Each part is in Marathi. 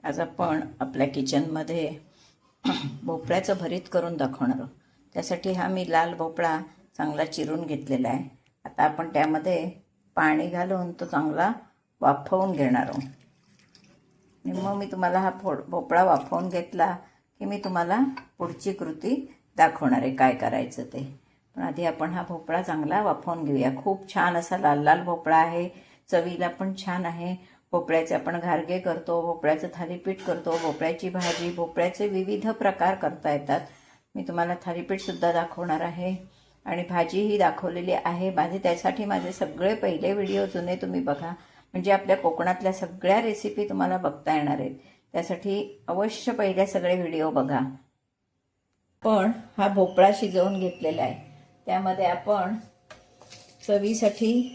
आज आपण आपल्या किचनमध्ये भोपळ्याचं भरीत करून दाखवणार आहोत। त्यासाठी हा मी लाल भोपळा चांगला चिरून घेतलेला आहे। आता आपण त्यामध्ये पाणी घालून तो चांगला वाफवून घेणार आहोत। आणि मग मी तुम्हाला हा भोपळा वाफवून घेतला की मी तुम्हाला पुढची कृती दाखवणार आहे काय करायचं ते। पण आधी आपण हा भोपळा चांगला वाफवून घेऊया। खूप छान असा लाल लाल भोपळा आहे, चवीला पण छान आहे। भोपळ्याचे आपण घारगे करतो, भोपळ्याचं थालीपीठ करतो, भोपळ्याची भाजी, भोपळ्याचे विविध प्रकार करता येतात। मी तुम्हाला थालीपीठ सुद्धा दाखवणार आहे आणि भाजीही दाखवलेली आहे। त्यासाठी सगळे पहिले व्हिडिओ जुने तुम्ही बघा, म्हणजे आपल्या कोकणातल्या सगळ्या रेसिपी तुम्हाला बघता येणार आहेत। त्यासाठी अवश्य पहिले सगळे व्हिडिओ बघा। पण हा भोपळा शिजवून घेतलेला आहे, त्यामध्ये आपण चवीसाठी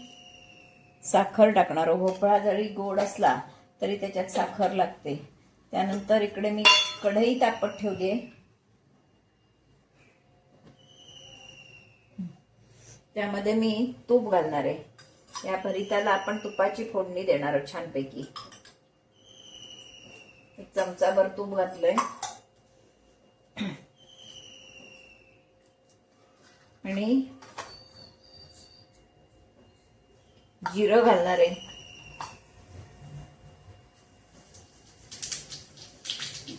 साखर टाकणार आहोत। भोपळा जरी गोड असला तरी त्याच्यात साखर लागते। त्यानंतर इकडे मी कढई तापत ठेवली आहे, त्यामध्ये मी तूप घालणार आहे। या भरिताला आपण तुपाची फोडणी देणार आहोत छानपैकी। एक चमचाभर तूप घातलंय आणि जिरं घालणार आहे।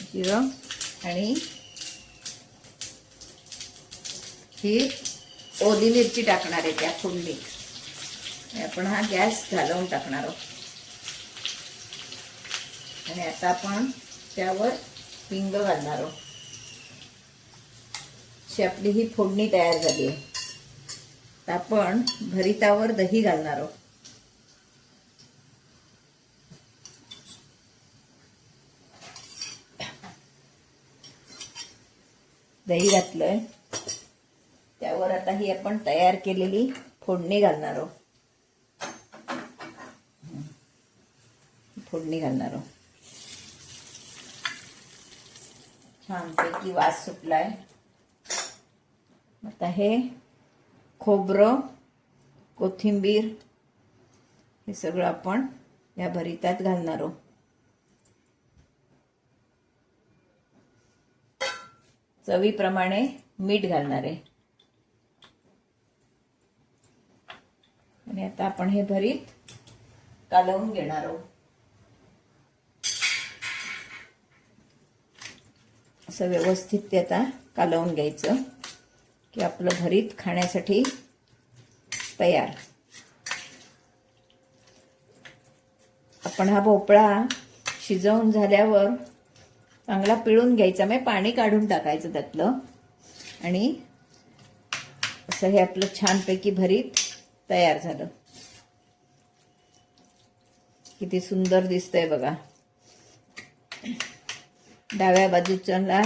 जिरं आणि ही ओली मिरची टाकणार आहे त्या फोडणीत। आपण हा गॅस घालवून टाकणार आहोत आणि आता आपण त्यावर हिंग घालणार आहोत। आपली ही फोडणी तयार झाली आहे। आता आपण भरितावर दही घालणार आहोत। दही घातलंय, त्यावर आता ही आपण तयार केलेली फोडणी घालणार आहोत। फोडणी घालणार आहोत। छानपैकी वास सुटलाय। आता हे खोबरं, कोथिंबीर हे सगळं आपण या भरितात घालणार आहोत। चवीप्रमाणे मीठ घालणार आहे आणि आता आपण हे भरीत कालवून घेणार आहोत। असं व्यवस्थित ते आता कालवून घ्यायचं की आपलं भरीत खाण्यासाठी तयार। आपण हा भोपळा शिजवून झाल्यावर चांगला पिळून घ्यायचा, म्हणजे पाणी काढून टाकायचं त्यातलं, आणि असं हे आपलं छानपैकी भरीत तयार झालं। किती सुंदर दिसतंय बघा। डाव्या बाजूच्याला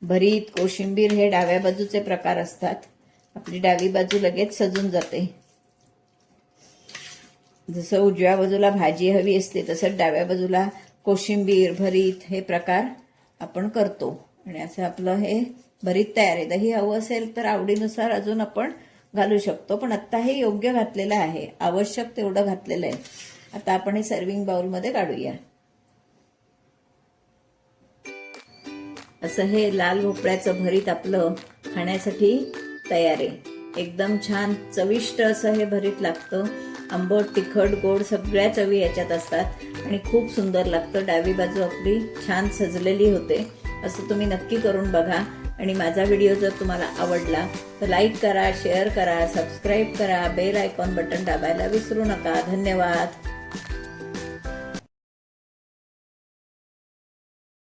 भरीत, कोशिंबीर हे डाव्या बाजूचे प्रकार असतात। आपली डावी बाजू लगेच सजून जाते। जसं उजव्या बाजूला भाजी हवी असते तसं डाव्या बाजूला कोशिंबीर, भरीत हे प्रकार आपण करतो। आणि असं आपलं हे भरीत तयार आहे। दही हवं असेल तर आवडीनुसार अजून आपण घालू शकतो, पण आत्ता हे योग्य घातलेलं आहे, आवश्यक तेवढं घातलेलं आहे। आता आपण हे सर्विंग बाउलमध्ये काढूया। असं हे लाल भोपळ्याचं भरीत आपलं खाण्यासाठी तयार आहे। एकदम छान चविष्ट असं हे भरीत लागतं। आंबट, तिखट, गोड सगळ्या चवी याच्यात असतात आणि खूप सुंदर लागतं। डावी बाजू आपली छान सजलेली होते। असं तुम्ही नक्की करून बघा। आणि माझा व्हिडिओ जर तुम्हाला आवडला तर लाईक करा, शेअर करा, सबस्क्राईब करा, बेल आयकॉन बटन दाबायला विसरू नका। धन्यवाद।